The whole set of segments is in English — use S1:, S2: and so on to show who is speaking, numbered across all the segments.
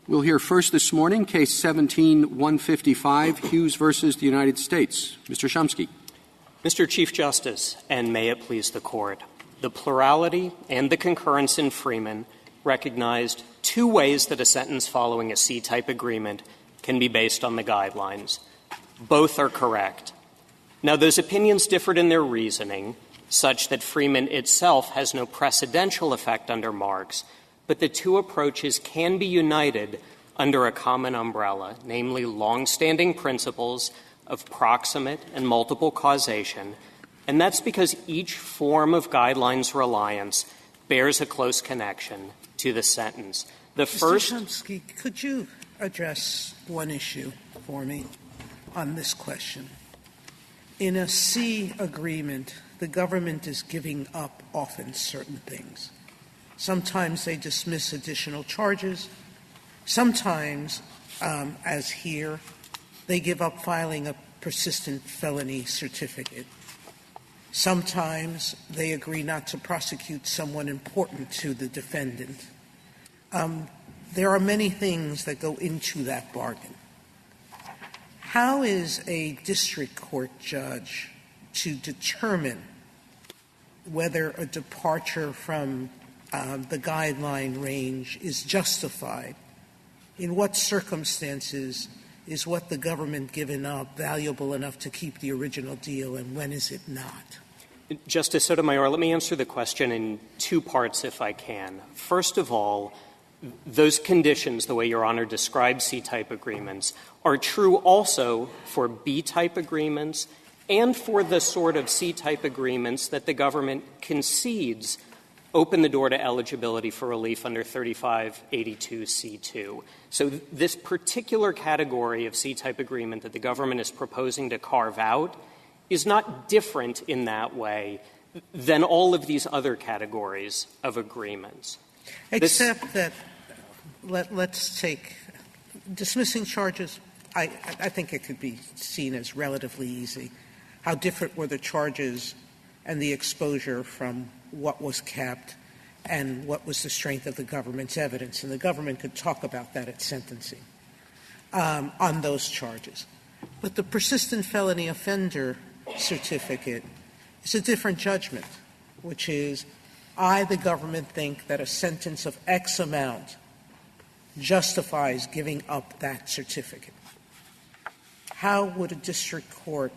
S1: We'll hear first this morning, Case 17-155, Hughes versus the United States. Mr. Shumsky.
S2: Mr. Chief Justice, and may it please the Court, the plurality and the concurrence in Freeman recognized two ways that a sentence following a C-type agreement can be based on the guidelines. Both are correct. Now, those opinions differed in their reasoning, such that Freeman itself has no precedential effect under Marx, but the two approaches can be united under a common umbrella, namely longstanding principles of proximate and multiple causation, and that's because each form of guidelines reliance bears a close connection to the sentence. The first—
S3: Mr. Shumsky, could you address one issue for me on this question? In a C agreement, the government is giving up often certain things. Sometimes they dismiss additional charges. Sometimes, as here, they give up filing a persistent felony certificate. Sometimes they agree not to prosecute someone important to the defendant. There are many things that go into that bargain. How is a district court judge to determine whether a departure from the guideline range is justified? In what circumstances is what the government given up valuable enough to keep the original deal, and when is it not?
S2: Justice Sotomayor, let me answer the question in two parts if I can. First of all, those conditions, the way Your Honor described C-type agreements, are true also for B-type agreements and for the sort of C-type agreements that the government concedes open the door to eligibility for relief under 3582C2. So this particular category of C-type agreement that the government is proposing to carve out is not different in that way than all of these other categories of agreements.
S3: Except that, let's take dismissing charges. I think it could be seen as relatively easy. How different were the charges and the exposure from what was kept and what was the strength of the government's evidence? And the government could talk about that at sentencing on those charges. But the persistent felony offender certificate is a different judgment, which is, I, the government, think that a sentence of X amount justifies giving up that certificate. How would a district court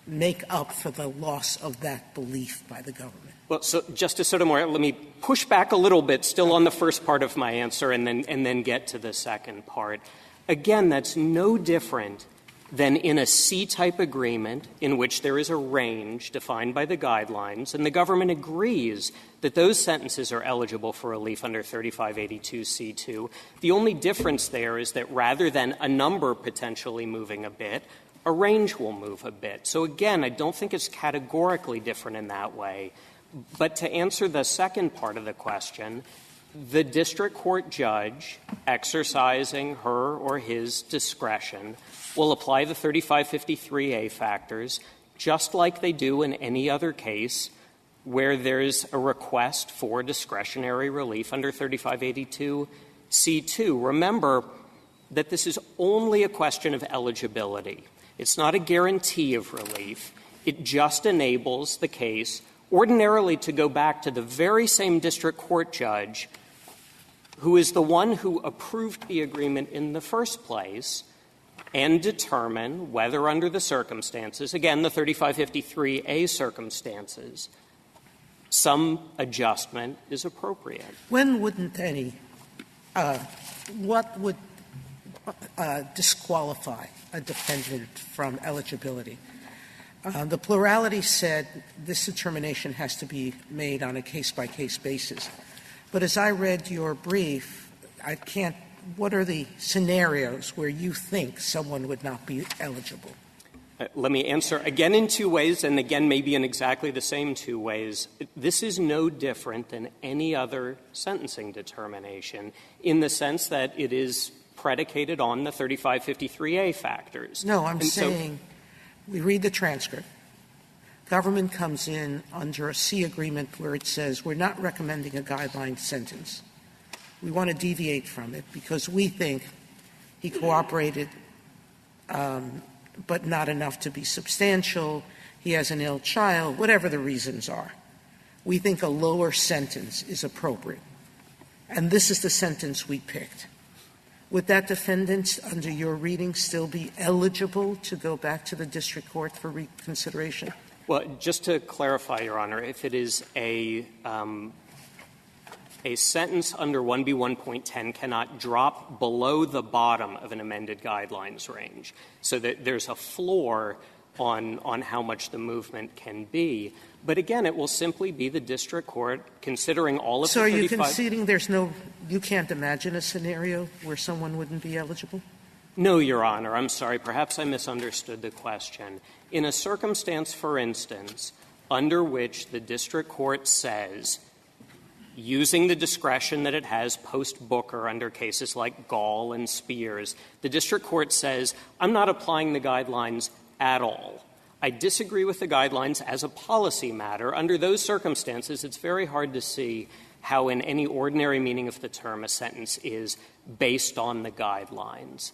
S3: make up for the loss of that belief by the government?
S2: Well, so, Justice Sotomayor, let me push back a little bit, still on the first part of my answer, and then get to the second part. Again, that's no different than in a C-type agreement in which there is a range defined by the guidelines, and the government agrees that those sentences are eligible for relief under 3582C2. The only difference there is that rather than a number potentially moving a bit, a range will move a bit. So again, I don't think it's categorically different in that way. But to answer the second part of the question, the district court judge exercising her or his discretion will apply the 3553A factors just like they do in any other case where there's a request for discretionary relief under 3582C2. Remember that this is only a question of eligibility. It's not a guarantee of relief. It just enables the case ordinarily to go back to the very same district court judge who is the one who approved the agreement in the first place and determine whether under the circumstances, again, the 3553A circumstances, some adjustment is appropriate.
S3: When wouldn't any what would disqualify a defendant from eligibility? The plurality said this determination has to be made on a case-by-case basis. But as I read your brief, what are the scenarios where you think someone would not be eligible?
S2: Let me answer again in two ways, and again maybe in exactly the same two ways. This is no different than any other sentencing determination in the sense that it is predicated on the 3553A factors.
S3: No, I'm saying we read the transcript. Government comes in under a C agreement where it says we're not recommending a guideline sentence. we want to deviate from it because we think he cooperated, but not enough to be substantial, he has an ill child, whatever the reasons are. We think a lower sentence is appropriate. And this is the sentence we picked. Would that defendant, under your reading, still be eligible to go back to the district court for reconsideration?
S2: Well, just to clarify, Your Honor, if it is a sentence under 1B1.10 cannot drop below the bottom of an amended guidelines range, so that there's a floor on how much the movement can be. But again, it will simply be the district court considering all of
S3: so
S2: the 35—
S3: So are you conceding you can't imagine a scenario where someone wouldn't be eligible?
S2: No, Your Honor. I'm sorry. Perhaps I misunderstood the question. In a circumstance, for instance, under which the district court says, using the discretion that it has post-Booker under cases like Gall and Spears, the district court says, I'm not applying the guidelines at all. I disagree with the guidelines as a policy matter. Under those circumstances, it's very hard to see how in any ordinary meaning of the term a sentence is based on the guidelines.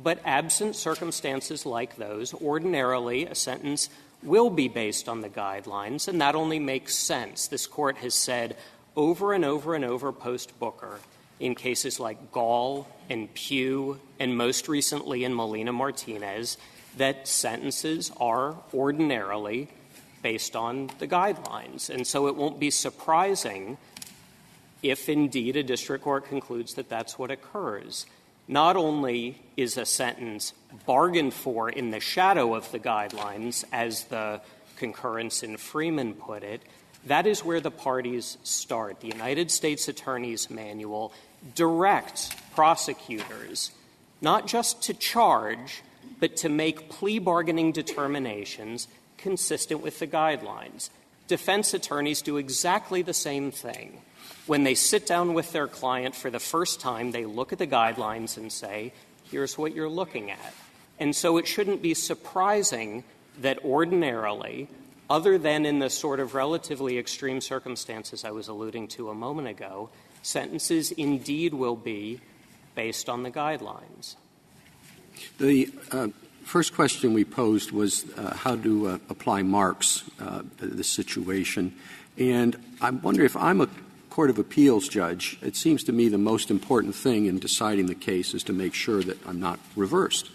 S2: But absent circumstances like those, ordinarily a sentence will be based on the guidelines, and that only makes sense. This Court has said over and over and over post-Booker in cases like Gall and Pugh and most recently in Molina-Martinez that sentences are ordinarily based on the guidelines. And so it won't be surprising if indeed a district court concludes that that's what occurs. Not only is a sentence bargained for in the shadow of the guidelines, as the concurrence in Freeman put it, that is where the parties start. The United States Attorney's Manual directs prosecutors not just to charge, but to make plea bargaining determinations consistent with the guidelines. Defense attorneys do exactly the same thing. When they sit down with their client for the first time, they look at the guidelines and say, here's what you're looking at. And so it shouldn't be surprising that ordinarily, other than in the sort of relatively extreme circumstances I was alluding to a moment ago, sentences indeed will be based on the guidelines.
S1: The first question we posed was how to apply Marx to the situation. And I wonder if I'm a Court of Appeals judge, it seems to me the most important thing in deciding the case is to make sure that I'm not reversed.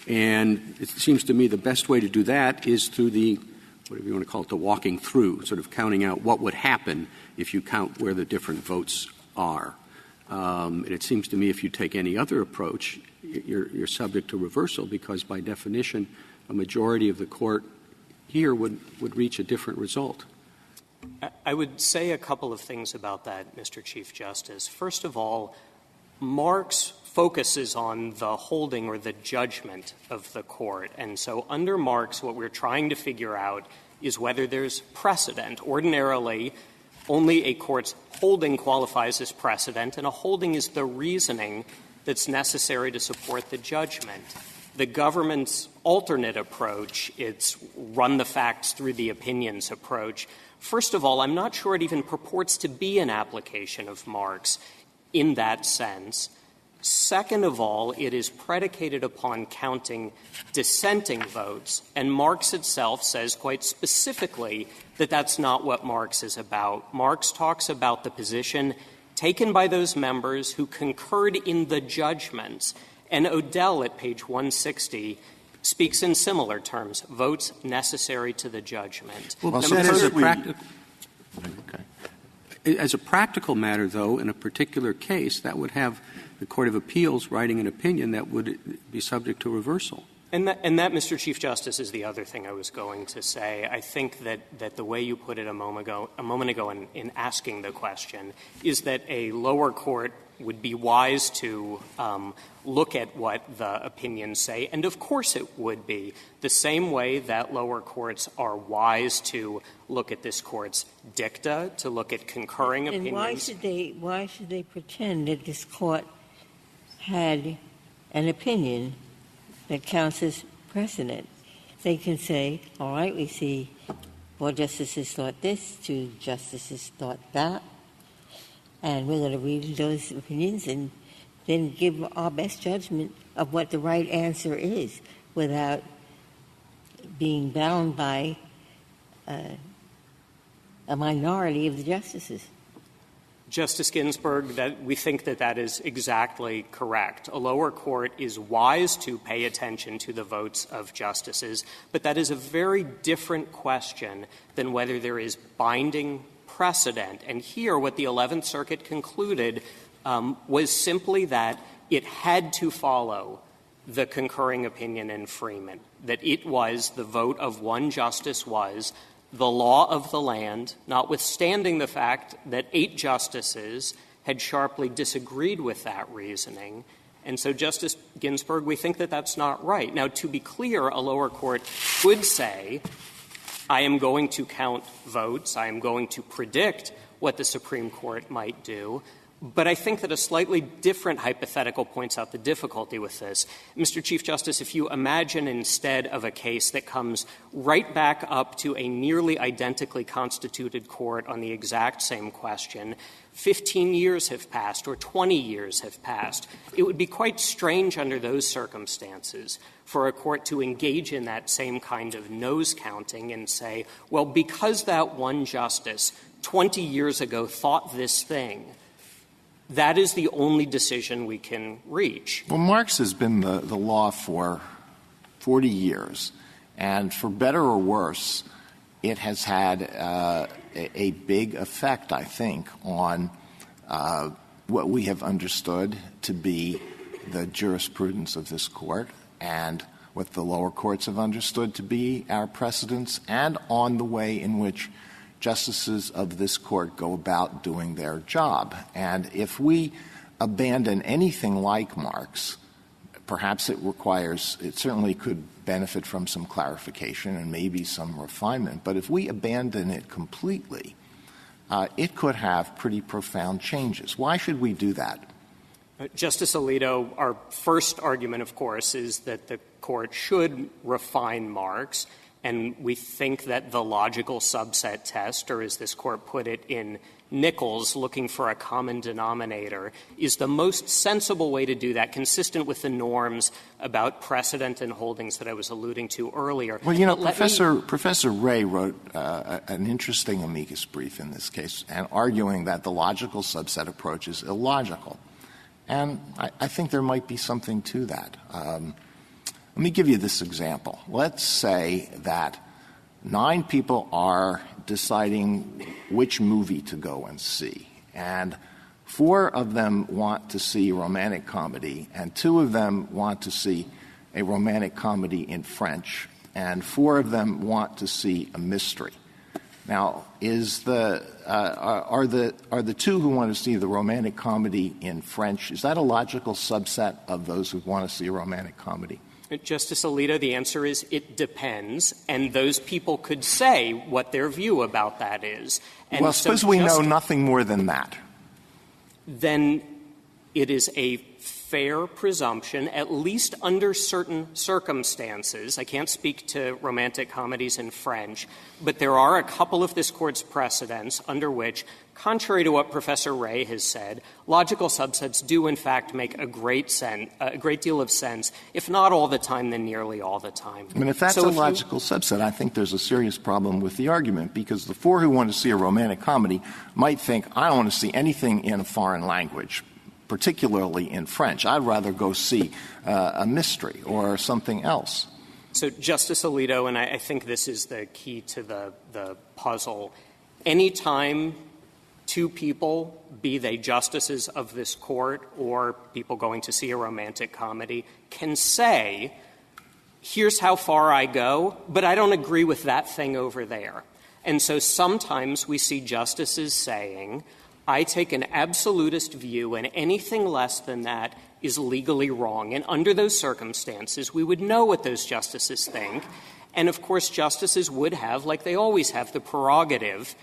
S1: And it seems to me the best way to do that is through the, whatever you want to call it, the walking through, sort of counting out what would happen if you count where the different votes are. And it seems to me if you take any other approach, you're subject to reversal because by definition a majority of the court here would reach a different result.
S2: I would say a couple of things about that, Mr. Chief Justice. First of all, Marx focuses on the holding or the judgment of the court. And so under Marx, what we're trying to figure out is whether there's precedent. Ordinarily, only a court's holding qualifies as precedent, and a holding is the reasoning that's necessary to support the judgment. The government's alternate approach, it's run the facts through the opinions approach. First of all, I'm not sure it even purports to be an application of Marx in that sense. Second of all, it is predicated upon counting dissenting votes, and Marx itself says quite specifically that that's not what Marx is about. Marx talks about the position taken by those members who concurred in the judgments, and Odell at page 160 speaks in similar terms, votes necessary to the judgment.
S1: Well, as a practical matter, though, in a particular case, that would have the Court of Appeals writing an opinion that would be subject to reversal.
S2: And that, Mr. Chief Justice, is the other thing I was going to say. I think that the way you put it a moment ago in asking the question is that a lower court would be wise to look at what the opinions say, and of course it would be. The same way that lower courts are wise to look at this Court's dicta, to look at concurring opinions.
S4: And why should they pretend that this Court had an opinion that counts as precedent? They can say, all right, we see 4 justices thought this, 2 justices thought that. and we're going to read those opinions and then give our best judgment of what the right answer is without being bound by a minority of the justices.
S2: Justice Ginsburg, we think that is exactly correct. A lower court is wise to pay attention to the votes of justices, but that is a very different question than whether there is binding precedent. And here, what the 11th Circuit concluded was simply that it had to follow the concurring opinion in Freeman, that it was the vote of one justice was the law of the land, notwithstanding the fact that 8 justices had sharply disagreed with that reasoning. And so, Justice Ginsburg, we think that that's not right. Now, to be clear, a lower court could say, I am going to count votes, I am going to predict what the Supreme Court might do. But I think that a slightly different hypothetical points out the difficulty with this. Mr. Chief Justice, if you imagine instead of a case that comes right back up to a nearly identically constituted court on the exact same question, 15 years have passed or 20 years have passed, it would be quite strange under those circumstances for a court to engage in that same kind of nose counting and say, well, because that one justice 20 years ago thought this thing, that is the only decision we can reach.
S5: Well, Marx has been the law for 40 years, and for better or worse, it has had a big effect, I think, on what we have understood to be the jurisprudence of this Court and what the lower courts have understood to be our precedents, and on the way in which justices of this Court go about doing their job. And if we abandon anything like Marx, perhaps it certainly could benefit from some clarification and maybe some refinement, but if we abandon it completely, it could have pretty profound changes. Why should we do that?
S2: Justice Alito, our first argument, of course, is that the Court should refine Marx. And we think that the logical subset test, or as this Court put it in Nichols, looking for a common denominator, is the most sensible way to do that, consistent with the norms about precedent and holdings that I was alluding to earlier.
S5: Well, you know, Professor Ray wrote an interesting amicus brief in this case, and arguing that the logical subset approach is illogical. And I think there might be something to that. Let me give you this example. Let's say that 9 people are deciding which movie to go and see, and 4 of them want to see a romantic comedy, and 2 of them want to see a romantic comedy in French, and 4 of them want to see a mystery. Now, are the 2 who want to see the romantic comedy in French, is that a logical subset of those who want to see a romantic comedy?
S2: Justice Alito, the answer is it depends, and those people could say what their view about that is. And
S5: well, suppose we know nothing more than that.
S2: Then it is a fair presumption, at least under certain circumstances. I can't speak to romantic comedies in French, but there are a couple of this Court's precedents under which, contrary to what Professor Ray has said, logical subsets do in fact make a great deal of sense, if not all the time, then nearly all the time.
S5: I mean, if that's a logical subset, I think there's a serious problem with the argument, because the 4 who want to see a romantic comedy might think, I don't want to see anything in a foreign language, particularly in French. I'd rather go see a mystery or something else.
S2: So, Justice Alito, and I think this is the key to the puzzle, any time 2 people, be they justices of this Court or people going to see a romantic comedy, can say, here's how far I go, but I don't agree with that thing over there. And so sometimes we see justices saying, I take an absolutist view, and anything less than that is legally wrong. And under those circumstances, we would know what those justices think. And, of course, justices would have, like they always have, the prerogative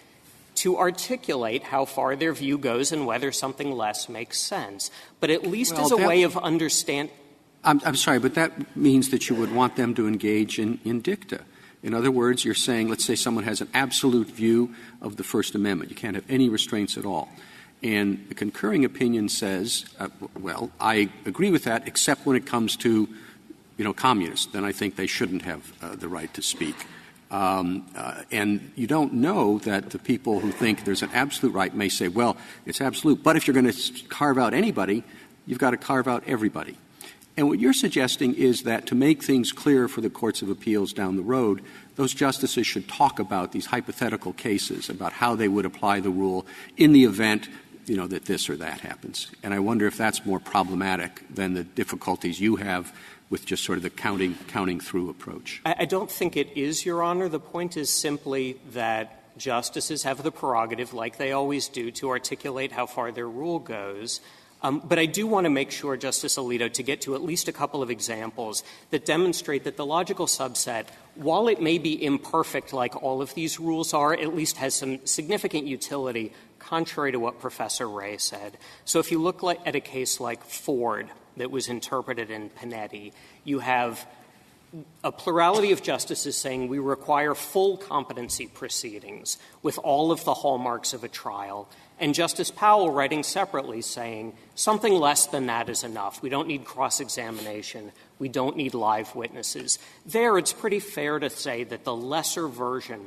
S2: to articulate how far their view goes and whether something less makes sense. But at least as a way of understanding —
S1: I'm sorry, but that means that you would want them to engage in dicta. In other words, you're saying, let's say someone has an absolute view of the First Amendment. You can't have any restraints at all. And the concurring opinion says, well, I agree with that, except when it comes to, communists. Then I think they shouldn't have the right to speak. And you don't know that the people who think there's an absolute right may say, well, it's absolute, but if you're going to carve out anybody, you've got to carve out everybody. And what you're suggesting is that to make things clear for the courts of appeals down the road, those justices should talk about these hypothetical cases, about how they would apply the rule in the event, that this or that happens. And I wonder if that's more problematic than the difficulties you have with just sort of the counting through approach.
S2: I don't think it is, Your Honor. The point is simply that justices have the prerogative, like they always do, to articulate how far their rule goes. But I do want to make sure, Justice Alito, to get to at least a couple of examples that demonstrate that the logical subset, while it may be imperfect like all of these rules are, at least has some significant utility, contrary to what Professor Ray said. So if you look at a case like Ford that was interpreted in Panetti, you have a plurality of justices saying we require full competency proceedings with all of the hallmarks of a trial, and Justice Powell writing separately saying something less than that is enough. We don't need cross-examination. We don't need live witnesses. There, it's pretty fair to say that the lesser version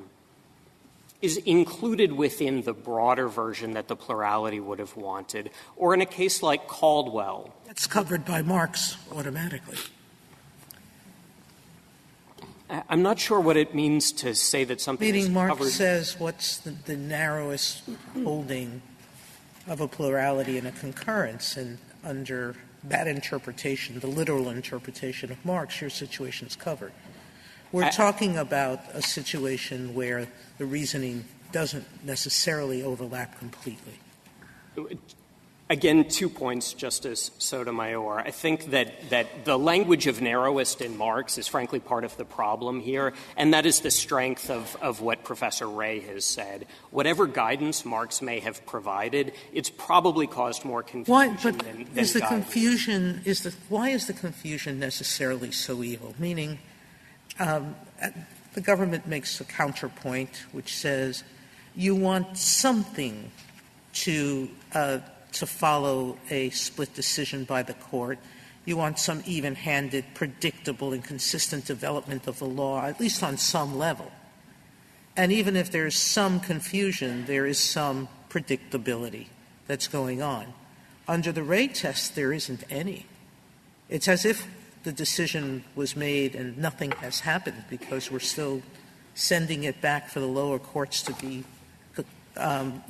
S2: is included within the broader version that the plurality would have wanted. Or in a case like Caldwell.
S3: That's covered by Marx automatically.
S2: I'm not sure what it means to say that something is
S3: Meaning
S2: covered.
S3: Marx says what's the narrowest holding of a plurality and a concurrence, and under that interpretation, the literal interpretation of Marx, your situation is covered. We're talking about a situation where the reasoning doesn't necessarily overlap completely.
S2: Again, 2 points, Justice Sotomayor. I think that the language of narrowest in Marx is frankly part of the problem here, and that is the strength of what Professor Ray has said. Whatever guidance Marx may have provided, it's probably caused more confusion than
S3: is the
S2: guidance.
S3: confusion why is the confusion necessarily so evil? Meaning, the government makes a counterpoint which says you want something to follow a split decision by the court. You want some even-handed, predictable, and consistent development of the law, at least on some level. And even if there's some confusion, there is some predictability that's going on. Under the Ray test, there isn't any. It's as if the decision was made and nothing has happened because we're still sending it back for the lower courts to be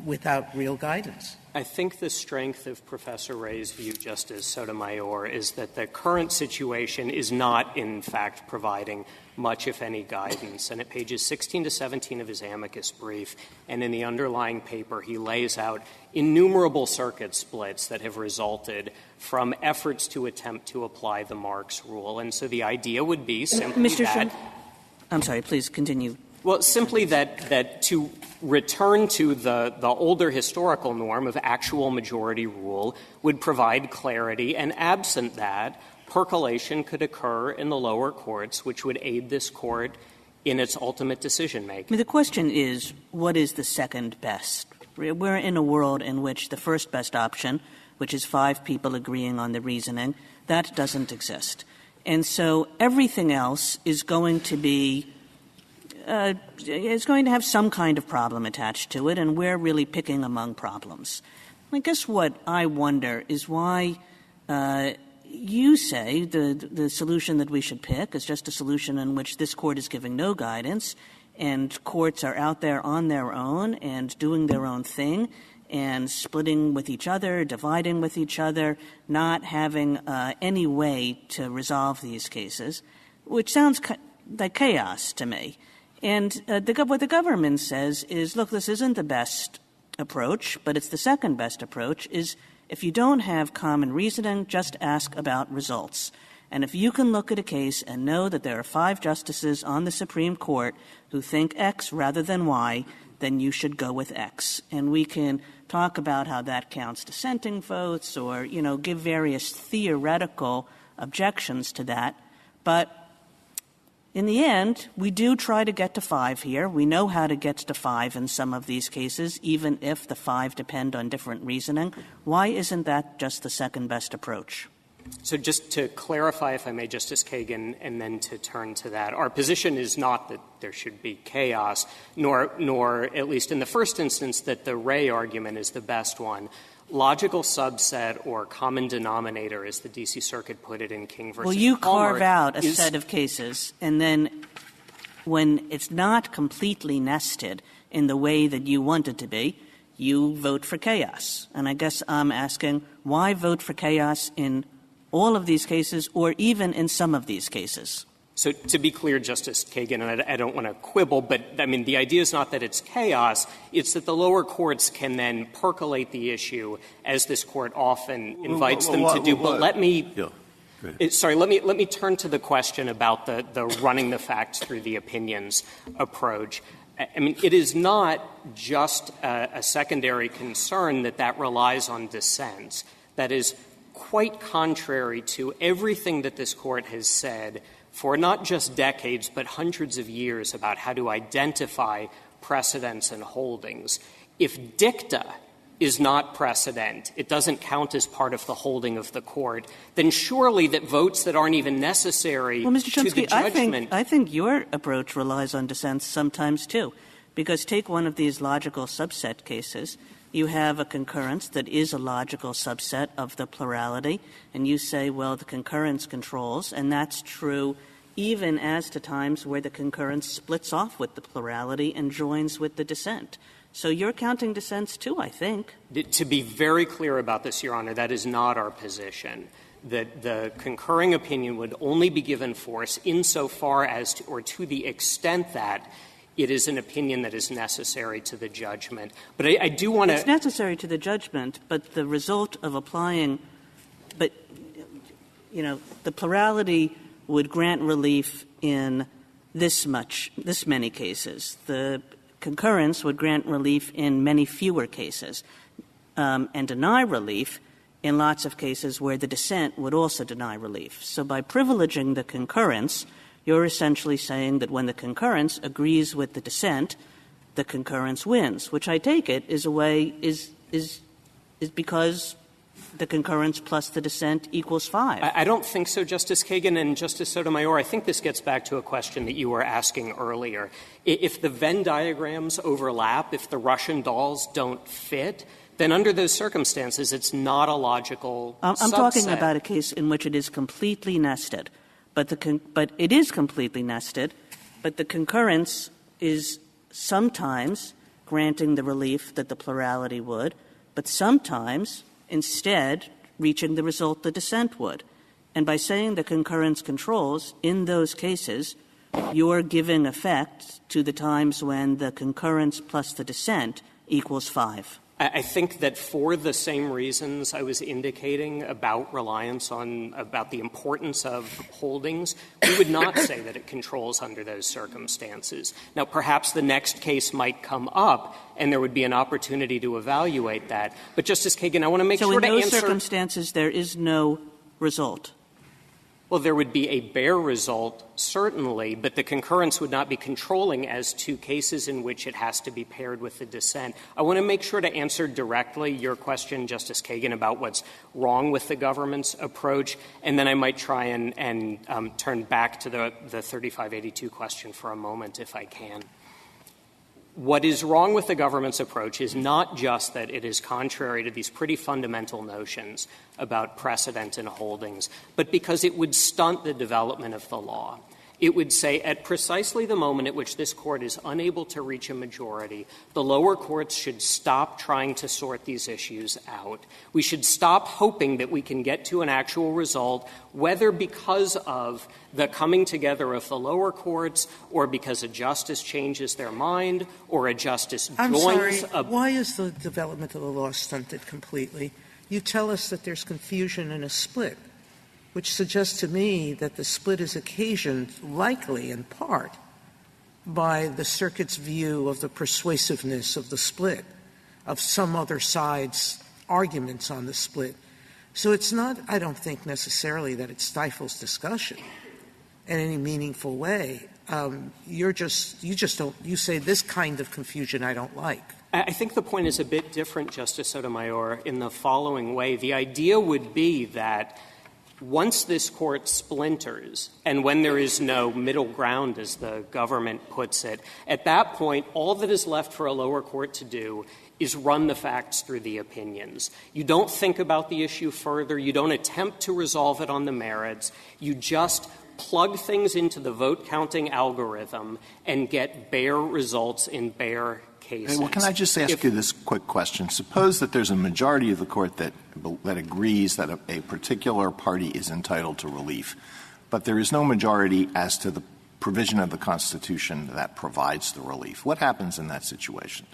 S3: without real guidance.
S2: I think the strength of Professor Ray's view, Justice Sotomayor, is that the current situation is not, in fact, providing much, if any, guidance. And at pages 16 to 17 of his amicus brief and in the underlying paper, he lays out innumerable circuit splits that have resulted from efforts to attempt to apply the Marx rule. And so the idea would be simply that —
S6: I'm sorry, please continue.
S2: Well, simply that to return to the older historical norm of actual majority rule would provide clarity, and absent that, percolation could occur in the lower courts, which would aid this court in its ultimate decision-making.
S6: I mean, the question is, what is the second best? We're in a world in which the first best option, which is 5 people agreeing on the reasoning, that doesn't exist. And so everything else is going to be is going to have some kind of problem attached to it, and we're really picking among problems. I guess what I wonder is why you say the solution that we should pick is just a solution in which this Court is giving no guidance, and courts are out there on their own and doing their own thing and splitting with each other, dividing with each other, not having any way to resolve these cases, which sounds like chaos to me. And what the government says is, look, this isn't the best approach, but it's the second best approach, is if you don't have common reasoning, just ask about results. And if you can look at a case and know that there are 5 justices on the Supreme Court who think X rather than Y, then you should go with X. And we can talk about how that counts dissenting votes or, give various theoretical objections to that. But In the end, we do try to get to 5 here. We know how to get to 5 in some of these cases, even if the 5 depend on different reasoning. Why isn't that just the second best approach?
S2: So just to clarify, if I may, Justice Kagan, and then to turn to that, our position is not that there should be chaos, nor at least in the first instance, that the Ray argument is the best one. Logical subset or common denominator, as the D.C. Circuit put it in King versus
S6: Well, you
S2: Palmer,
S6: carve out a set of cases, and then when it's not completely nested in the way that you want it to be, you vote for chaos. And I guess I'm asking, why vote for chaos in all of these cases or even in some of these cases?
S2: So to be clear, Justice Kagan, and I don't want to quibble, but, I mean, the idea is not that it's chaos. It's that the lower courts can then percolate the issue, as this Court often invites them to do. But let me let me turn to the question about the running the facts through the opinions approach. I mean, it is not just a secondary concern that relies on dissents. That is quite contrary to everything that this Court has said for not just decades but hundreds of years about how to identify precedents and holdings. If dicta is not precedent, it doesn't count as part of the holding of the Court, then surely that votes that aren't even necessary
S6: Mr.
S2: to the
S6: Shumsky,
S2: judgment.
S6: I think your approach relies on dissents sometimes too, because take one of these logical subset cases. You have a concurrence that is a logical subset of the plurality, and you say, well, the concurrence controls, and that's true even as to times where the concurrence splits off with the plurality and joins with the dissent. So you're counting dissents too, I think.
S2: To be very clear about this, Your Honor, that is not our position. That the concurring opinion would only be given force insofar as to, or to the extent that it is an opinion that is necessary to the judgment. But I do want to —
S6: It's necessary to the judgment, but the result of applying — but, you know, the plurality would grant relief in this many cases. The concurrence would grant relief in many fewer cases and deny relief in lots of cases where the dissent would also deny relief. So by privileging the concurrence, you're essentially saying that when the concurrence agrees with the dissent, the concurrence wins, which I take it is a way is because the concurrence plus the dissent equals 5.
S2: I don't think so, Justice Kagan and Justice Sotomayor. I think this gets back to a question that you were asking earlier. If the Venn diagrams overlap, if the Russian dolls don't fit, then under those circumstances it's not a logical
S6: I'm
S2: subset.
S6: talking about a case in which it is completely nested. But it is completely nested, but the concurrence is sometimes granting the relief that the plurality would, but sometimes instead reaching the result the dissent would. And by saying the concurrence controls, in those cases, you're giving effect to the times when the concurrence plus the dissent equals 5.
S2: I think that for the same reasons I was indicating about reliance on — about the importance of holdings, we would not say that it controls under those circumstances. Now, perhaps the next case might come up and there would be an opportunity to evaluate that. But, Justice Kagan, I want to make sure to answer —
S6: So in those circumstances, there is no result?
S2: Well, there would be a bare result, certainly, but the concurrence would not be controlling as to cases in which it has to be paired with the dissent. I want to make sure to answer directly your question, Justice Kagan, about what's wrong with the government's approach, and then I might try and turn back to the 3582 question for a moment, if I can. What is wrong with the government's approach is not just that it is contrary to these pretty fundamental notions about precedent and holdings, but because it would stunt the development of the law. It would say at precisely the moment at which this Court is unable to reach a majority, the lower courts should stop trying to sort these issues out. We should stop hoping that we can get to an actual result, whether because of the coming together of the lower courts or because a justice changes their mind or a justice
S3: I'm
S2: joins
S3: sorry,
S2: a —
S3: why is the development of the law stunted completely? You tell us that there's confusion and a split, which suggests to me that the split is occasioned likely in part by the circuit's view of the persuasiveness of the split, of some other side's arguments on the split. So it's not, I don't think, necessarily that it stifles discussion. in any meaningful way, you say this kind of confusion I don't like.
S2: I think the point is a bit different, Justice Sotomayor, in the following way. The idea would be that once this Court splinters, and when there is no middle ground, as the government puts it, at that point, all that is left for a lower court to do is run the facts through the opinions. You don't think about the issue further. You don't attempt to resolve it on the merits. You just plug things into the vote-counting algorithm and get bare results in bare cases.
S5: Well, can I just ask you this quick question? Suppose that there's a majority of the Court that agrees that a particular party is entitled to relief, but there is no majority as to the provision of the Constitution that provides the relief. What happens in that situation?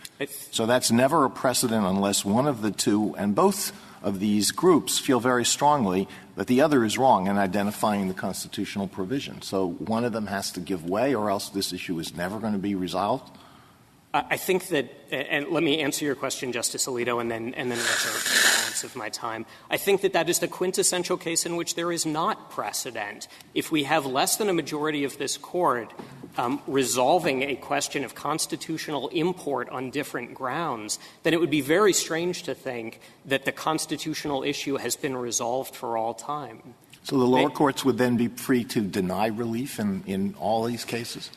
S5: So that's never a precedent unless one of the two, and both of these groups feel very strongly that the other is wrong in identifying the constitutional provision. So one of them has to give way, or else this issue is never going to be resolved?
S2: I think that, and let me answer your question, Justice Alito, and then answer the balance of my time. I think that that is the quintessential case in which there is not precedent. If we have less than a majority of this Court resolving a question of constitutional import on different grounds, then it would be very strange to think that the constitutional issue has been resolved for all time.
S5: So the lower courts would then be free to deny relief in all these cases?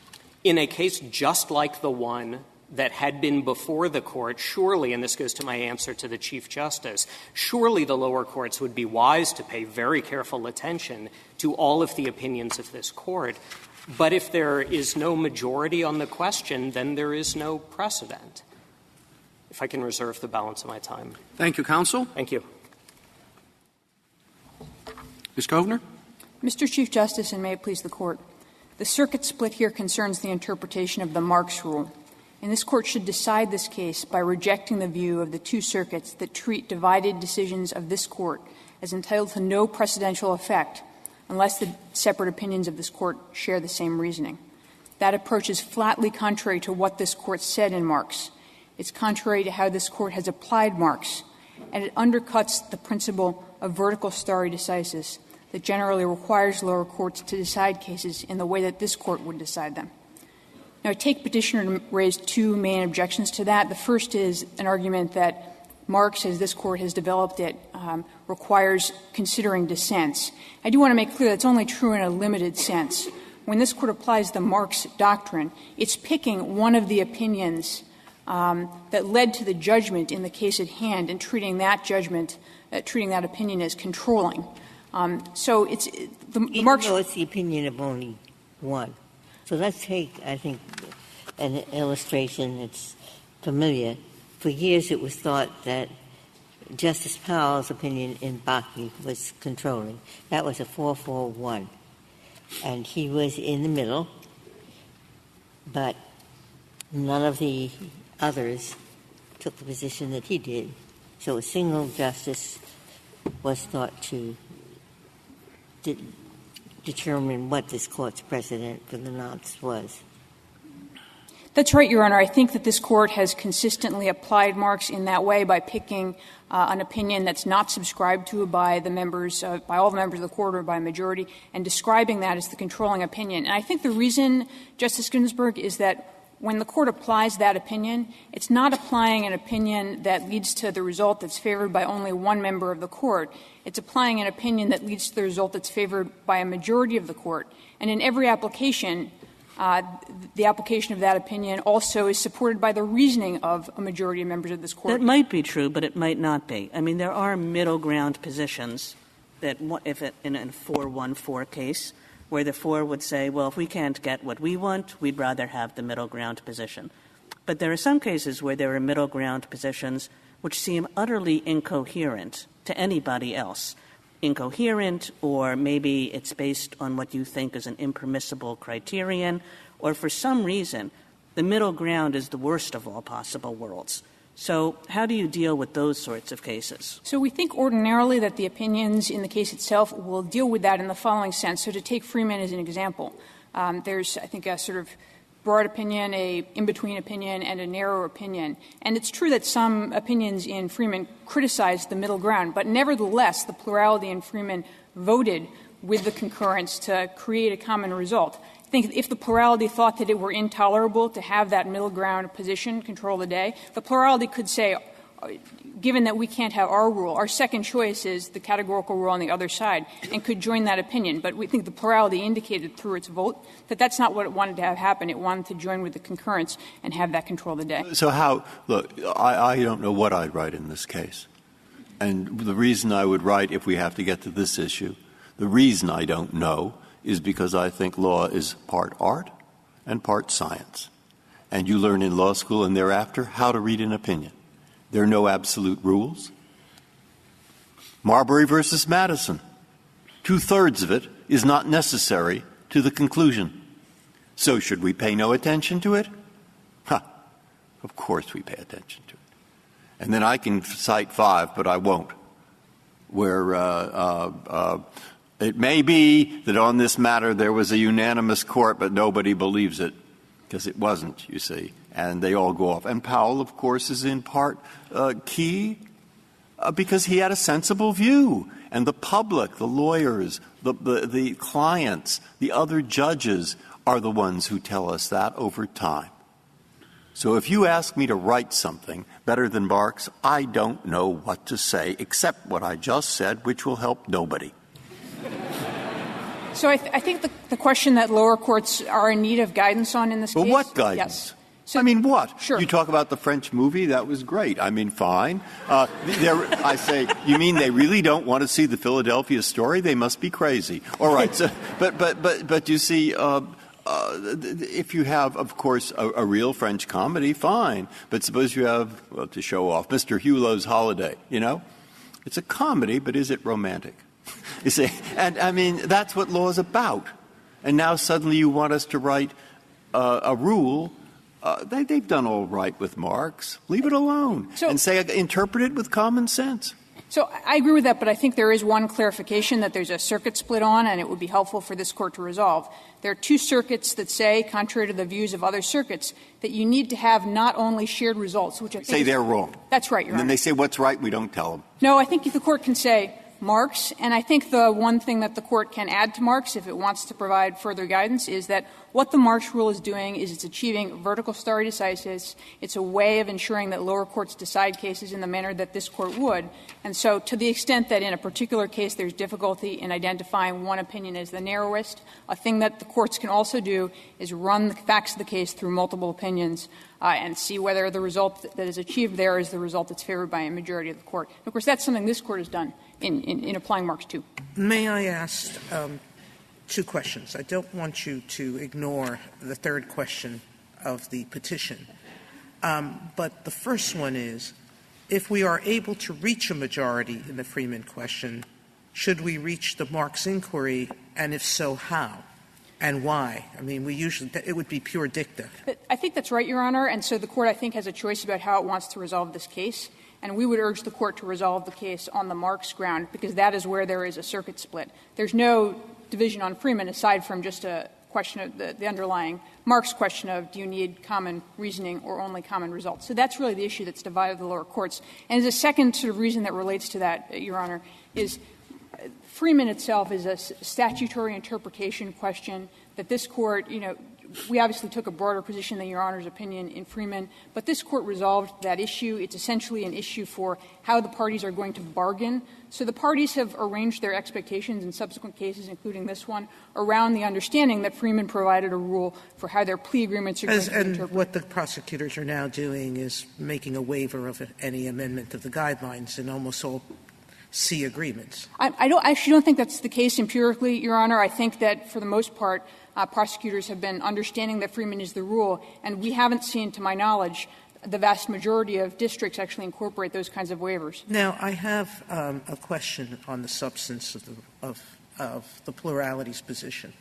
S2: In a case just like the one that had been before the Court, surely, and this goes to my answer to the Chief Justice, surely the lower courts would be wise to pay very careful attention to all of the opinions of this Court. But if there is no majority on the question, then there is no precedent. If I can reserve the balance of my time.
S1: Thank you, counsel.
S2: Thank you.
S1: Ms. Kovner?
S7: Mr. Chief Justice, and may it please the Court, the circuit split here concerns the interpretation of the Marks rule. And this Court should decide this case by rejecting the view of the two circuits that treat divided decisions of this Court as entitled to no precedential effect unless the separate opinions of this Court share the same reasoning. That approach is flatly contrary to what this Court said in Marks. It's contrary to how this Court has applied Marks, and it undercuts the principle of vertical stare decisis that generally requires lower courts to decide cases in the way that this Court would decide them. Now, I take Petitioner to raise two main objections to that. The first is an argument that Marks, as this Court has developed it, requires considering dissents. I do want to make clear that's only true in a limited sense. When this Court applies the Marks doctrine, it's picking one of the opinions that led to the judgment in the case at hand and treating that judgment, treating that opinion as controlling. So it's the Marks.
S4: Even though it's the opinion of only one. So let's take, I think, an illustration that's familiar. For years it was thought that Justice Powell's opinion in Bakke was controlling. That was a 4-4-1. And he was in the middle, but none of the others took the position that he did. So a single justice was thought to determine what this Court's precedent for the nonce was.
S7: That's right, Your Honor. I think that this Court has consistently applied Marks in that way by picking an opinion that's not subscribed to by the members, by all the members of the Court or by a majority, and describing that as the controlling opinion. And I think the reason, Justice Ginsburg, is that when the Court applies that opinion, it's not applying an opinion that leads to the result that's favored by only one member of the Court. It's applying an opinion that leads to the result that's favored by a majority of the Court. And in every application, the application of that opinion also is supported by the reasoning of a majority of members of this Court.
S6: That might be true, but it might not be. I mean, there are middle ground positions that, if it, in a 4-1-4 case, where the 4 would say, well, if we can't get what we want, we'd rather have the middle ground position. But there are some cases where there are middle ground positions which seem utterly incoherent to anybody else. Incoherent, or maybe it's based on what you think is an impermissible criterion, or for some reason, the middle ground is the worst of all possible worlds. So how do you deal with those sorts of cases?
S7: So we think ordinarily that the opinions in the case itself will deal with that in the following sense. So to take Freeman as an example, there's, I think, a sort of broad opinion, a in-between opinion, and a narrow opinion. And it's true that some opinions in Freeman criticize the middle ground, but nevertheless, the plurality in Freeman voted with the concurrence to create a common result. I think if the plurality thought that it were intolerable to have that middle ground position control the day, the plurality could say, given that we can't have our rule, our second choice is the categorical rule on the other side, and could join that opinion. But we think the plurality indicated through its vote that that's not what it wanted to have happen. It wanted to join with the concurrence and have that control the day.
S8: So how – look, I don't know what I'd write in this case. And the reason I would write, if we have to get to this issue, the reason I don't know is because I think law is part art and part science. And you learn in law school and thereafter how to read an opinion. There are no absolute rules. Marbury versus Madison, 2/3 of it is not necessary to the conclusion. So should we pay no attention to it? Of course we pay attention to it. And then I can cite 5, but I won't, where it may be that on this matter there was a unanimous court, but nobody believes it, because it wasn't, you see. And they all go off. And Powell, of course, is in part key because he had a sensible view. And the public, the lawyers, the clients, the other judges are the ones who tell us that over time. So if you ask me to write something better than Marx, I don't know what to say except what I just said, which will help nobody.
S7: So I think the question that lower courts are in need of guidance on in this case.
S8: Well, what guidance?
S7: Yes. So,
S8: I mean, what?
S7: Sure.
S8: You talk about the French movie. That was great. I mean, fine. I say, you mean they really don't want to see the Philadelphia story? They must be crazy. All right. So, but you see, if you have, of course, a real French comedy, fine. But suppose you have, well, to show off, Mr. Hulot's Holiday. You know, it's a comedy, but is it romantic? You see, and I mean, that's what law is about. And now suddenly you want us to write a rule. They've done all right with Marx. Leave it alone. And say, interpret it with common sense.
S7: So I agree with that, but I think there is one clarification that there's a circuit split on, and it would be helpful for this Court to resolve. There are 2 circuits that say, contrary to the views of other circuits, that you need to have not only shared results, which I think
S8: say they're wrong.
S7: That's right, Your Honor.
S8: And then they say what's right, we don't tell them.
S7: No, I think the Court can say Marx, and I think the one thing that the Court can add to Marx, if it wants to provide further guidance, is that what the Marx rule is doing is it's achieving vertical stare decisis. It's a way of ensuring that lower courts decide cases in the manner that this Court would. And so to the extent that in a particular case there's difficulty in identifying one opinion as the narrowest, a thing that the courts can also do is run the facts of the case through multiple opinions and see whether the result that is achieved there is the result that's favored by a majority of the Court. And of course, that's something this Court has done in applying Marx too.
S3: May I ask 2 questions? I don't want you to ignore the third question of the petition. But the first one is, if we are able to reach a majority in the Freeman question, should we reach the Marx inquiry, and if so, how? And why? I mean, it would be pure dicta.
S7: I think that's right, Your Honor. And so the Court, I think, has a choice about how it wants to resolve this case. And we would urge the Court to resolve the case on the Marx ground, because that is where there is a circuit split. There's no division on Freeman aside from just a question of the underlying Marx question of do you need common reasoning or only common results. So that's really the issue that's divided the lower courts. And as a second sort of reason that relates to that, Your Honor, is Freeman itself is a statutory interpretation question that this Court, we obviously took a broader position than Your Honor's opinion in Freeman, but this Court resolved that issue. It's essentially an issue for how the parties are going to bargain. So the parties have arranged their expectations in subsequent cases, including this one, around the understanding that Freeman provided a rule for how their plea agreements are going to be interpreted.
S3: And what the prosecutors are now doing is making a waiver of any amendment of the guidelines in almost all C agreements.
S7: I actually don't think that's the case empirically, Your Honor. I think that for the most part, prosecutors have been understanding that Freeman is the rule, and we haven't seen, to my knowledge, the vast majority of districts actually incorporate those kinds of waivers.
S3: Now, I have a question on the substance of the plurality's position.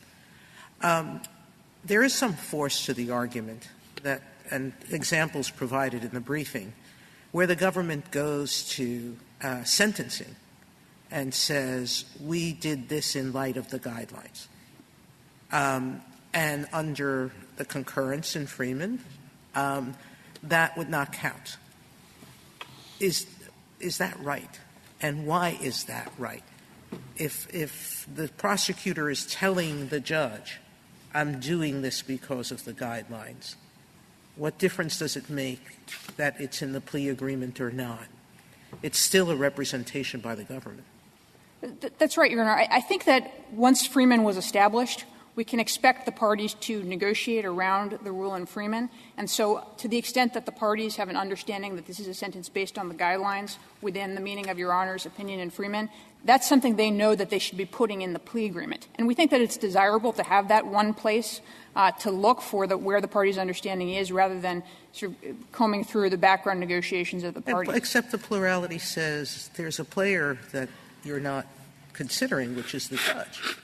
S3: There is some force to the argument that, and examples provided in the briefing, where the government goes to sentencing and says, we did this in light of the guidelines. And under the concurrence in Freeman, that would not count. Is that right? And why is that right? if the prosecutor is telling the judge, I'm doing this because of the guidelines, what difference does it make that it's in the plea agreement or not? It's still a representation by the government.
S7: That's right, Your Honor. I think that once Freeman was established, we can expect the parties to negotiate around the rule in Freeman. And so to the extent that the parties have an understanding that this is a sentence based on the guidelines within the meaning of Your Honor's opinion in Freeman, that's something they know that they should be putting in the plea agreement. And we think that it's desirable to have that one place to look for where the party's understanding is rather than sort of combing through the background negotiations of the parties.
S3: Except the plurality says there's a player that you're not considering, which is the judge.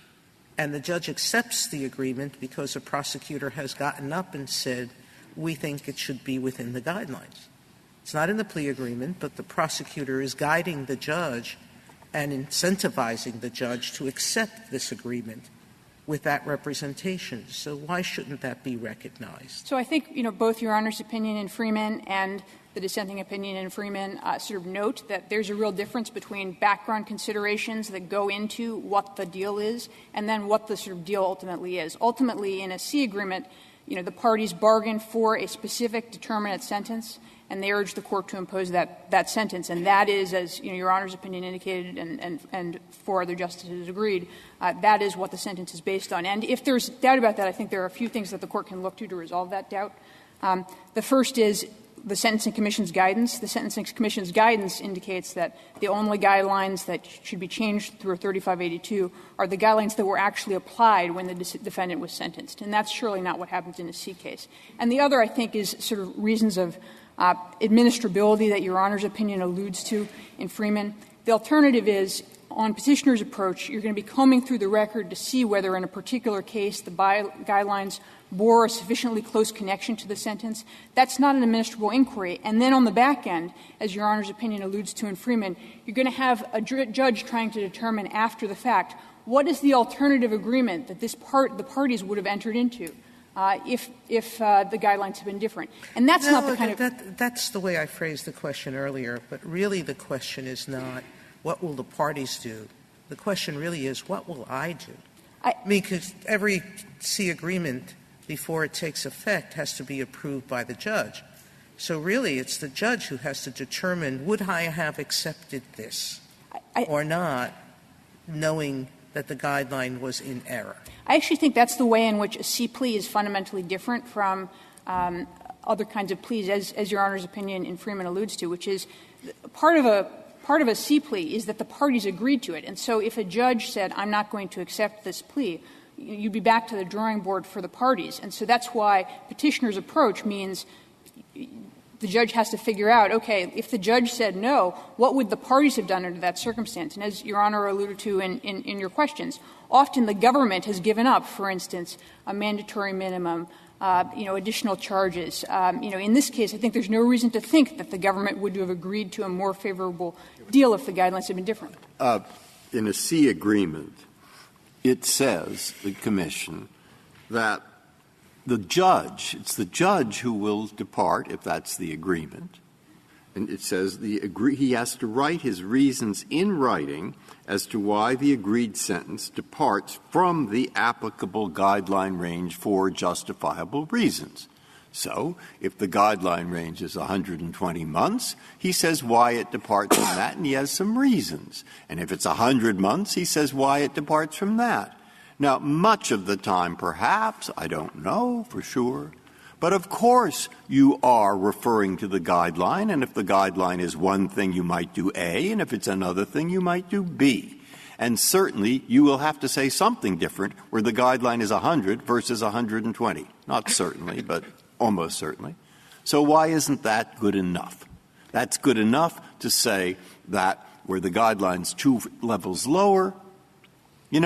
S3: And the judge accepts the agreement because a prosecutor has gotten up and said, we think it should be within the guidelines. It's not in the plea agreement, but the prosecutor is guiding the judge and incentivizing the judge to accept this agreement with that representation. So why shouldn't that be recognized?
S7: So I think, both Your Honor's opinion in Freeman and the dissenting opinion in Freeman sort of note that there's a real difference between background considerations that go into what the deal is and then what the sort of deal ultimately is. Ultimately, in a C agreement, the parties bargain for a specific determinate sentence, and they urge the court to impose that sentence. And that is, as Your Honor's opinion indicated and four other justices agreed, that is what the sentence is based on. And if there's doubt about that, I think there are a few things that the court can look to resolve that doubt. The first is the Sentencing Commission's guidance. The Sentencing Commission's guidance indicates that the only guidelines that should be changed through 3582 are the guidelines that were actually applied when the defendant was sentenced. And that's surely not what happens in a C case. And the other, I think, is sort of reasons of administrability that Your Honor's opinion alludes to in Freeman. The alternative is, on Petitioner's approach, you're going to be combing through the record to see whether in a particular case the guidelines bore a sufficiently close connection to the sentence. That's not an administrable inquiry. And then on the back end, as Your Honor's opinion alludes to in Freeman, you're going to have a judge trying to determine after the fact what is the alternative agreement that the parties would have entered into if the guidelines had been different. And that's not the kind of
S3: that's the way I phrased the question earlier. But really, the question is not what will the parties do. The question really is what will I do. I mean, because every C agreement, before it takes effect, has to be approved by the judge. So really, it's the judge who has to determine, would I have accepted this or not, knowing that the guideline was in error?
S7: I actually think that's the way in which a C plea is fundamentally different from other kinds of pleas, as Your Honor's opinion in Freeman alludes to, which is part of a C plea is that the parties agreed to it. And so if a judge said, I'm not going to accept this plea, you'd be back to the drawing board for the parties. And so that's why Petitioner's approach means the judge has to figure out, okay, if the judge said no, what would the parties have done under that circumstance? And as Your Honor alluded to in your questions, often the government has given up, for instance, a mandatory minimum, additional charges. In this case, I think there's no reason to think that the government would have agreed to a more favorable deal if the guidelines had been different.
S8: In a C agreement, it says, the Commission, that it's the judge who will depart, if that's the agreement. And it says he has to write his reasons in writing as to why the agreed sentence departs from the applicable guideline range for justifiable reasons. So if the guideline range is 120 months, he says why it departs from that, and he has some reasons. And if it's 100 months, he says why it departs from that. Now, much of the time, perhaps, I don't know for sure, but of course you are referring to the guideline, and if the guideline is one thing, you might do A, and if it's another thing, you might do B. And certainly you will have to say something different where the guideline is 100 versus 120. Not certainly, but almost certainly. So why isn't that good enough? That's good enough to say that where the guideline's 2 levels lower, you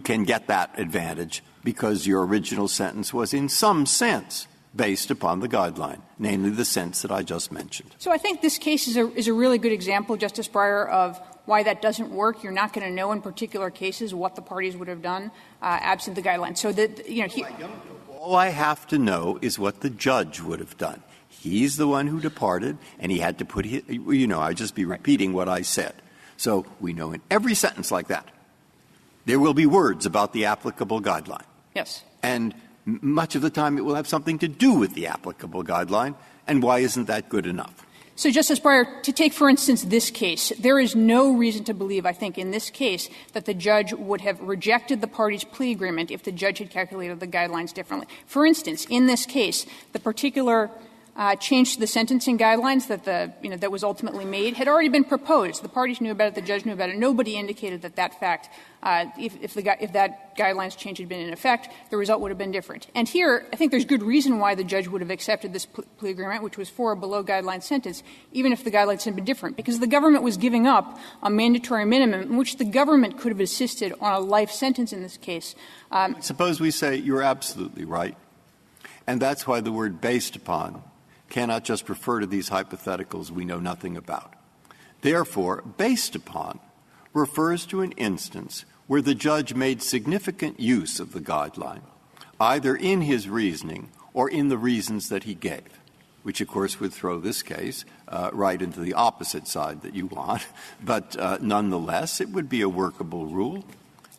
S8: can get that advantage because your original sentence was in some sense based upon the guideline, namely the sense that I just mentioned.
S7: So I think this case is a really good example, Justice Breyer, of why that doesn't work. You're not going to know in particular cases what the parties would have done absent the guideline. So that,
S8: all I have to know is what the judge would have done. He's the one who departed, and he had to put I just be repeating what I said. So we know in every sentence like that, there will be words about the applicable guideline.
S7: Yes.
S8: And much of the time it will have something to do with the applicable guideline. And why isn't that good enough?
S7: So, Justice Breyer, to take, for instance, this case, there is no reason to believe, I think, in this case, that the judge would have rejected the party's plea agreement if the judge had calculated the guidelines differently. For instance, in this case, the particular change to the sentencing guidelines that that was ultimately made had already been proposed. The parties knew about it. The judge knew about it. Nobody indicated that fact, if that guidelines change had been in effect, the result would have been different. And here, I think there's good reason why the judge would have accepted this plea agreement, which was for a below-guideline sentence, even if the guidelines had been different, because the government was giving up a mandatory minimum in which the government could have assisted on a life sentence in this case.
S8: Suppose we say you're absolutely right, and that's why the word based upon cannot just refer to these hypotheticals we know nothing about. Therefore, based upon refers to an instance where the judge made significant use of the guideline, either in his reasoning or in the reasons that he gave, which, of course, would throw this case right into the opposite side that you want. But nonetheless, it would be a workable rule,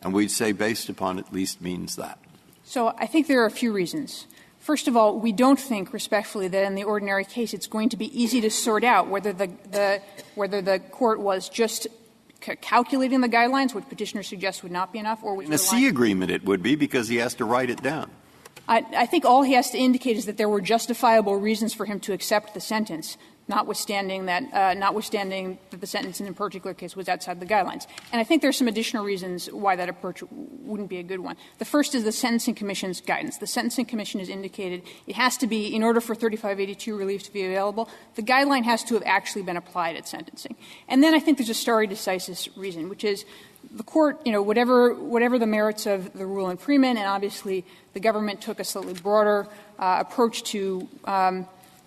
S8: and we'd say based upon at least means that.
S7: So I think there are a few reasons. First of all, we don't think, respectfully, that in the ordinary case it's going to be easy to sort out whether the court was just calculating the guidelines, which Petitioner suggests would not be enough, or was
S8: in a C agreement it would be, because he has to write it down.
S7: I think all he has to indicate is that there were justifiable reasons for him to accept the sentence, notwithstanding that the sentence in a particular case was outside the guidelines. And I think there are some additional reasons why that approach wouldn't be a good one. The first is the Sentencing Commission's guidance. The Sentencing Commission has indicated it has to be, in order for 3582 relief to be available, the guideline has to have actually been applied at sentencing. And then I think there's a stare decisis reason, which is the court, whatever the merits of the rule in Freeman, and obviously the government took a slightly broader approach to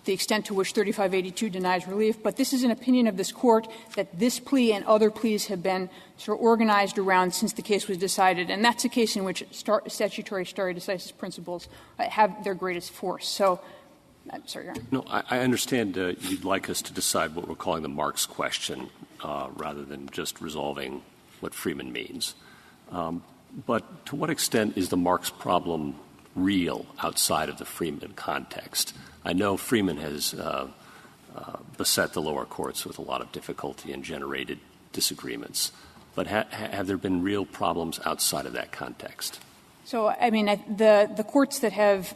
S7: the extent to which 3582 denies relief, but this is an opinion of this Court that this plea and other pleas have been sort of organized around since the case was decided, and that's a case in which statutory stare decisis principles have their greatest force. So, I'm sorry, Your Honor.
S9: No, I understand you'd like us to decide what we're calling the Marx question rather than just resolving what Freeman means. But to what extent is the Marx problem real outside of the Freeman context? I know Freeman has beset the lower courts with a lot of difficulty and generated disagreements. But have there been real problems outside of that context?
S7: So, I mean, the courts that have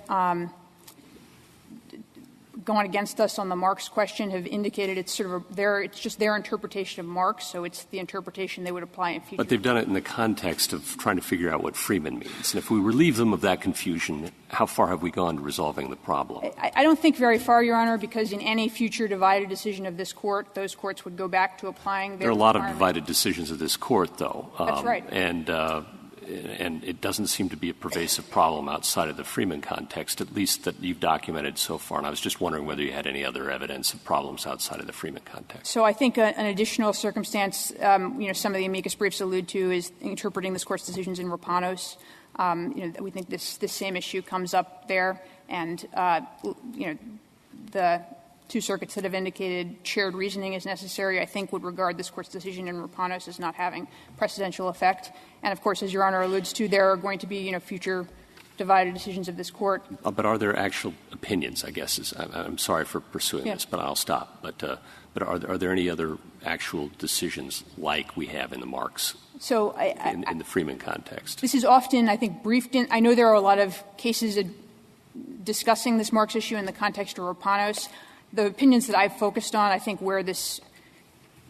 S7: gone against us on the Marx question have indicated it's sort of it's just their interpretation of Marx, so it's the interpretation they would apply in future.
S9: But they've done it in the context of trying to figure out what Freeman means. And if we relieve them of that confusion, how far have we gone to resolving the problem?
S7: I don't think very far, Your Honor, because in any future divided decision of this Court, those courts would go back to applying their
S9: There are a lot of divided decisions of this Court, though.
S7: That's right.
S9: And it doesn't seem to be a pervasive problem outside of the Freeman context, at least that you've documented so far. And I was just wondering whether you had any other evidence of problems outside of the Freeman context.
S7: So I think an additional circumstance, some of the amicus briefs allude to is interpreting this Court's decisions in Rapanos. We think this same issue comes up there, and the two circuits that have indicated shared reasoning is necessary, I think, would regard this Court's decision in Rapanos as not having precedential effect. And, of course, as Your Honor alludes to, there are going to be, future divided decisions of this Court.
S9: But are there actual opinions, I guess? I'm sorry for pursuing this, but I'll stop. But are there any other actual decisions like we have in the Marx in the Freeman context?
S7: This is often, I think, briefed in. I know there are a lot of cases discussing this Marx issue in the context of Rapanos. The opinions that I've focused on, I think, where this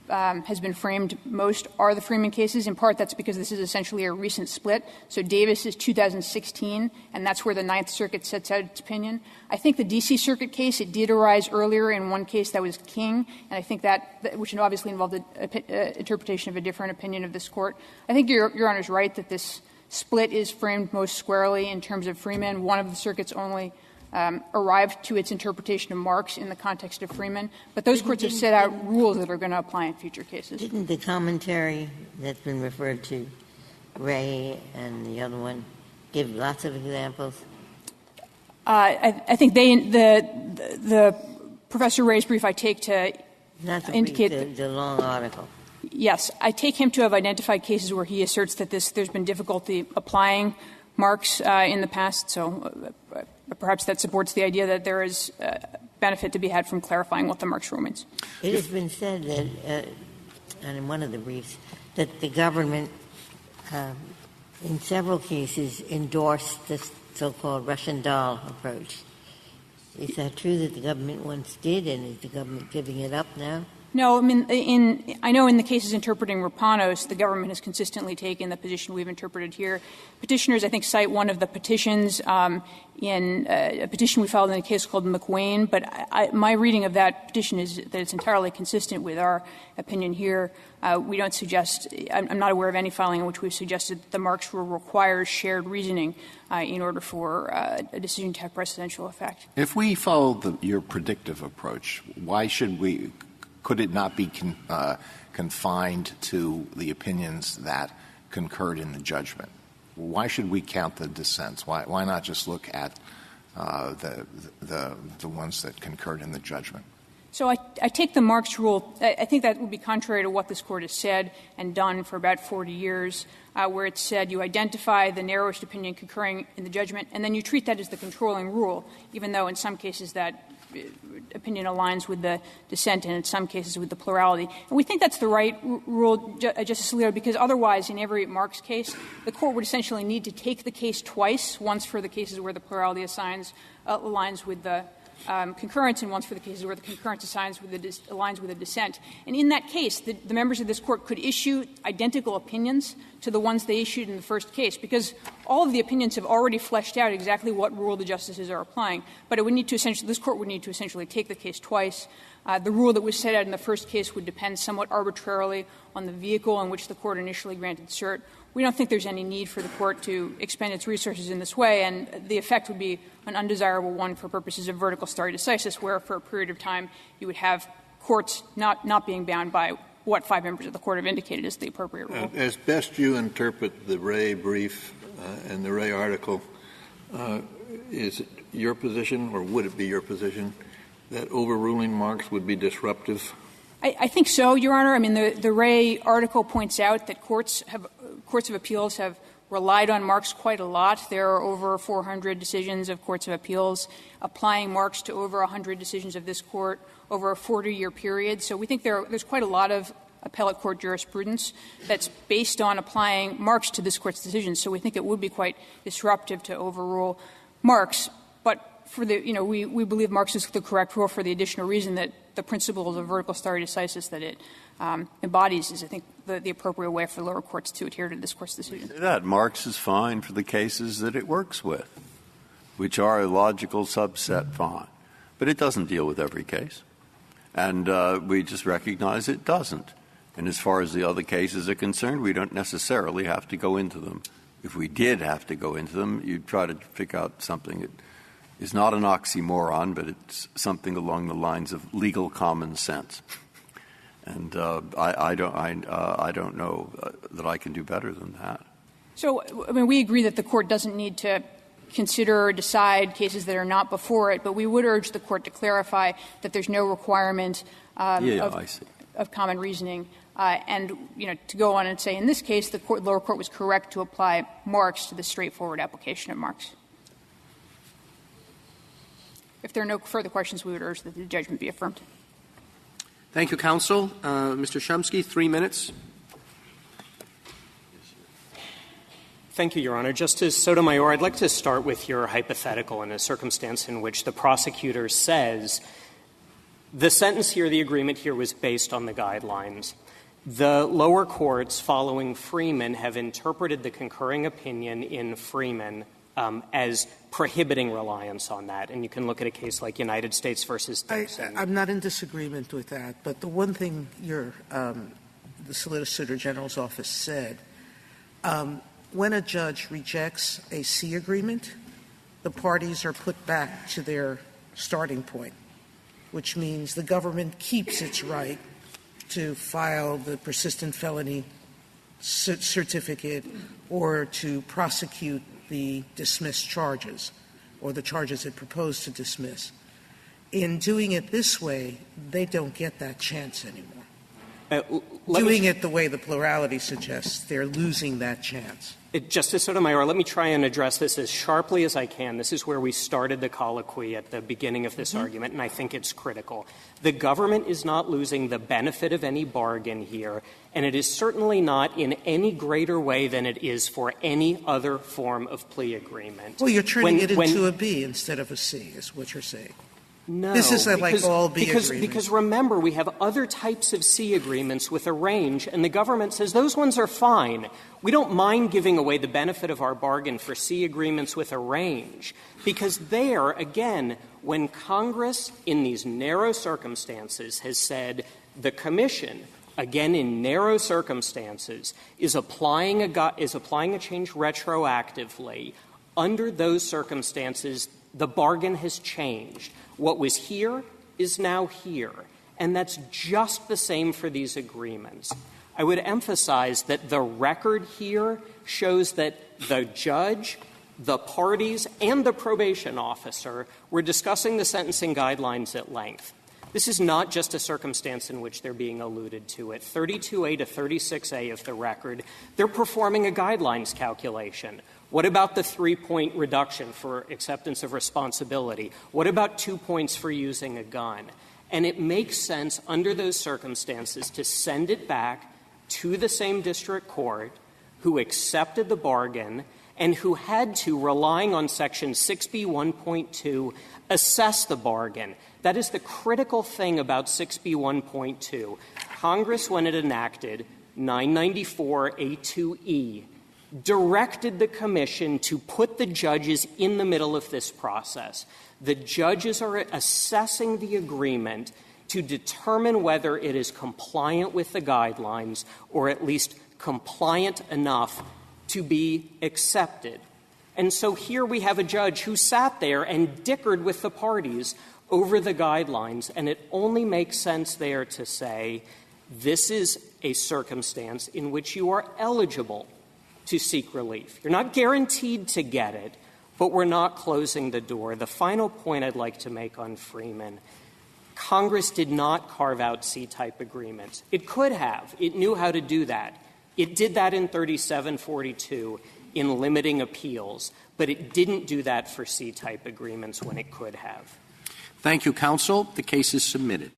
S7: has been framed most are the Freeman cases. In part, that's because this is essentially a recent split. So Davis is 2016, and that's where the Ninth Circuit sets out its opinion. I think the D.C. Circuit case, it did arise earlier in one case that was King, and I think that which obviously involved an interpretation of a different opinion of this Court. I think Your Honor is right that this split is framed most squarely in terms of Freeman. One of the circuits only arrived to its interpretation of Marx in the context of Freeman. But those courts have set out rules that are going to apply in future cases.
S4: Didn't the commentary that's been referred to, Ray and the other one, give lots of examples?
S7: I think the Professor Ray's brief I take to
S4: Not the
S7: indicate
S4: brief, the long article.
S7: Yes, I take him to have identified cases where he asserts that there's been difficulty applying marks in the past, so perhaps that supports the idea that there is benefit to be had from clarifying what the marks rule means.
S4: It has been said that, and in one of the briefs, that the government in several cases endorsed this so-called Russian doll approach. Is that true that the government once did, and is the government giving it up now?
S7: No, I mean, I know in the cases interpreting Rapanos, the government has consistently taken the position we've interpreted here. Petitioners, I think, cite one of the petitions in a petition we filed in a case called McWane, but my reading of that petition is that it's entirely consistent with our opinion here. We don't suggest – I'm not aware of any filing in which we've suggested that the Marx rule requires shared reasoning in order for a decision to have precedential effect.
S5: If we follow your predictive approach, why should we – could it not be confined to the opinions that concurred in the judgment? Why should we count the dissents? Why not just look at the ones that concurred in the judgment?
S7: So I take the Marx rule – I think that would be contrary to what this Court has said and done for about 40 years, where it said you identify the narrowest opinion concurring in the judgment, and then you treat that as the controlling rule, even though in some cases that opinion aligns with the dissent and in some cases with the plurality. And we think that's the right rule, Justice Alito, because otherwise in every Marx case, the Court would essentially need to take the case twice, once for the cases where the plurality aligns with the concurrence, and once for the cases where the concurrence aligns with the dissent. And in that case, the members of this Court could issue identical opinions to the ones they issued in the first case, because all of the opinions have already fleshed out exactly what rule the justices are applying. But it would need to essentially – this Court would need to essentially take the case twice. The rule that was set out in the first case would depend somewhat arbitrarily on the vehicle on which the Court initially granted cert. We don't think there's any need for the Court to expend its resources in this way, and the effect would be an undesirable one for purposes of vertical stare decisis, where for a period of time you would have courts not being bound by what 5 members of the Court have indicated is the appropriate rule.
S10: As best you interpret the Ray brief and the Ray article, is it your position, or would it be your position, that overruling Marx would be disruptive?
S7: I think so, Your Honor. I mean, the Ray article points out that courts of appeals have relied on Marx quite a lot. There are over 400 decisions of courts of appeals applying Marx to over 100 decisions of this Court over a 40-year period. So we think there's quite a lot of appellate court jurisprudence that's based on applying Marx to this Court's decisions. So we think it would be quite disruptive to overrule Marx. But for the, we believe Marx is the correct rule for the additional reason that the principles of vertical stare decisis that it embodies is, I think, the appropriate way for lower courts to adhere to this Court's decision.
S8: That Marx is fine for the cases that it works with, which are a logical subset fine. But it doesn't deal with every case. And we just recognize it doesn't. And as far as the other cases are concerned, we don't necessarily have to go into them. If we did have to go into them, you'd try to figure out something that is not an oxymoron, but it's something along the lines of legal common sense. And I don't know that I can do better than that.
S7: So, I mean, we agree that the Court doesn't need to consider or decide cases that are not before it, but we would urge the Court to clarify that there's no requirement of common reasoning. And, to go on and say in this case the lower court was correct to apply Marx to the straightforward application of Marx. If there are no further questions, we would urge that the judgment be affirmed.
S1: Thank you, counsel. Mr. Shumsky, 3 minutes.
S2: Thank you, Your Honor. Justice Sotomayor, I'd like to start with your hypothetical in a circumstance in which the prosecutor says the sentence here, the agreement here, was based on the guidelines. The lower courts, following Freeman, have interpreted the concurring opinion in Freeman as prohibiting reliance on that. And you can look at a case like United States versus Dixon.
S3: I'm not in disagreement with that, but the one thing the Solicitor General's office said, when a judge rejects a C agreement, the parties are put back to their starting point, which means the government keeps its right to file the persistent felony certificate or to prosecute the dismissed charges or the charges it proposed to dismiss. In doing it this way, they don't get that chance anymore.
S2: Doing
S3: it the way the plurality suggests, they're losing that chance.
S2: Justice Sotomayor, let me try and address this as sharply as I can. This is where we started the colloquy at the beginning of this argument, and I think it's critical. The government is not losing the benefit of any bargain here, and it is certainly not in any greater way than it is for any other form of plea agreement.
S3: Well, you're turning it into a B instead of a C, is what you're saying.
S2: No.
S3: This is like all B agreements.
S2: Because remember, we have other types of C agreements with a range, and the government says those ones are fine. We don't mind giving away the benefit of our bargain for C agreements with a range, because there, again, when Congress, in these narrow circumstances, has said the Commission, again in narrow circumstances, is applying a change retroactively, under those circumstances, the bargain has changed. What was here is now here, and that's just the same for these agreements. I would emphasize that the record here shows that the judge, the parties, and the probation officer were discussing the sentencing guidelines at length. This is not just a circumstance in which they're being alluded to. At 32A to 36A of the record, they're performing a guidelines calculation. What about the 3-point reduction for acceptance of responsibility? What about 2 points for using a gun? And it makes sense under those circumstances to send it back to the same district court who accepted the bargain and who had to, relying on Section 6B1.2, assess the bargain. That is the critical thing about 6B1.2. Congress, when it enacted 994A2E, directed the Commission to put the judges in the middle of this process. The judges are assessing the agreement to determine whether it is compliant with the guidelines or at least compliant enough to be accepted. And so here we have a judge who sat there and dickered with the parties over the guidelines, and it only makes sense there to say this is a circumstance in which you are eligible to seek relief. You're not guaranteed to get it, but we're not closing the door. The final point I'd like to make on Freeman, Congress did not carve out C-type agreements. It could have. It knew how to do that. It did that in 3742 in limiting appeals, but it didn't do that for C-type agreements when it could have.
S1: Thank you, counsel. The case is submitted.